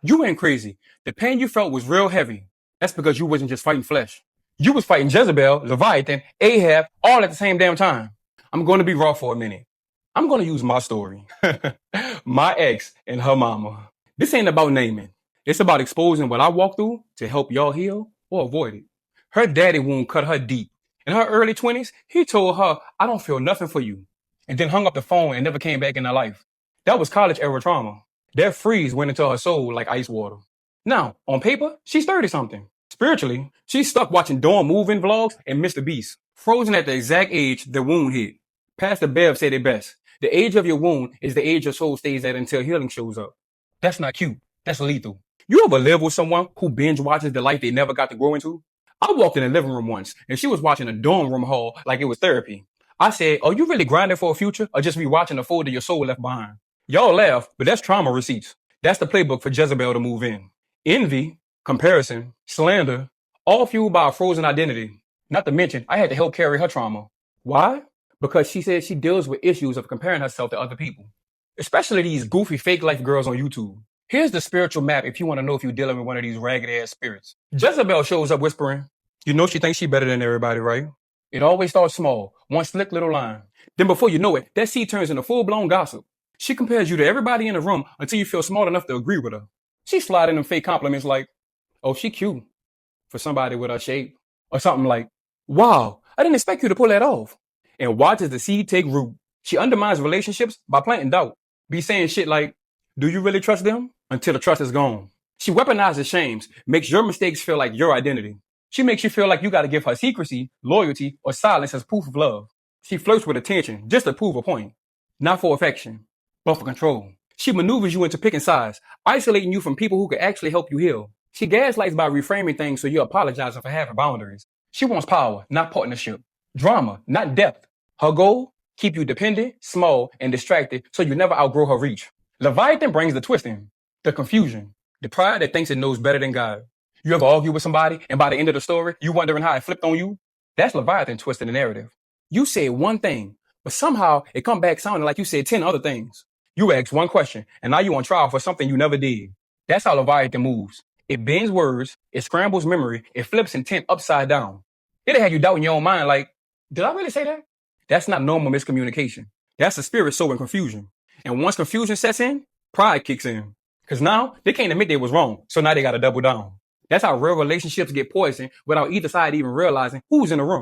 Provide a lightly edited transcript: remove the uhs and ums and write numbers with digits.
You ain't crazy. The pain you felt was real heavy. That's because you wasn't just fighting flesh. You was fighting Jezebel, Leviathan, Ahab, all at the same damn time. I'm going to be raw for a minute. I'm going to use my story. My ex and her mama. This ain't about naming. It's about exposing what I walked through to help y'all heal or avoid it. Her daddy wound cut her deep. In her early 20s, he told her, I don't feel nothing for you. And then hung up the phone and never came back in her life. That was college era trauma. That freeze went into her soul like ice water. Now, on paper, she's 30 something. Spiritually, she's stuck watching Dawn Moving vlogs and Mr. Beast, frozen at the exact age the wound hit. Pastor Bev said it best. The age of your wound is the age your soul stays at until healing shows up. That's not cute. That's lethal. You ever live with someone who binge watches the life they never got to grow into? I walked in the living room once and she was watching a dorm room haul like it was therapy. I said, are you really grinding for a future or just rewatching the folder your soul left behind? Y'all laugh, but that's trauma receipts. That's the playbook for Jezebel to move in. Envy, comparison, slander, all fueled by a frozen identity. Not to mention, I had to help carry her trauma. Why? Because she said she deals with issues of comparing herself to other people, especially these goofy fake life girls on YouTube. Here's the spiritual map if you want to know if you're dealing with one of these ragged ass spirits. Jezebel shows up whispering, you know she thinks she better than everybody, right? It always starts small, one slick little line. Then before you know it, that seed turns into full-blown gossip. She compares you to everybody in the room until you feel smart enough to agree with her. She slide in them fake compliments like, oh, she cute for somebody with her shape. Or something like, wow, I didn't expect you to pull that off. And watch as the seed take root. She undermines relationships by planting doubt. Be saying shit like, do you really trust them? Until the trust is gone. She weaponizes shames, makes your mistakes feel like your identity. She makes you feel like you gotta give her secrecy, loyalty, or silence as proof of love. She flirts with attention just to prove a point. Not for affection, but for control. She maneuvers you into picking sides, isolating you from people who could actually help you heal. She gaslights by reframing things so you're apologizing for having boundaries. She wants power, not partnership. Drama, not depth. Her goal? Keep you dependent, small, and distracted so you never outgrow her reach. Leviathan brings the twisting, the confusion, the pride that thinks it knows better than God. You ever argue with somebody and by the end of the story, you wondering how it flipped on you? That's Leviathan twisting the narrative. You said one thing, but somehow it come back sounding like you said 10 other things. You asked one question, and now you on trial for something you never did. That's how Leviathan moves. It bends words, it scrambles memory, it flips intent upside down. It'll have you doubting your own mind like, did I really say that? That's not normal miscommunication. That's the spirit sowing confusion. And once confusion sets in, pride kicks in. Because now they can't admit they was wrong, so now they got to double down. That's how real relationships get poisoned without either side even realizing who's in the room.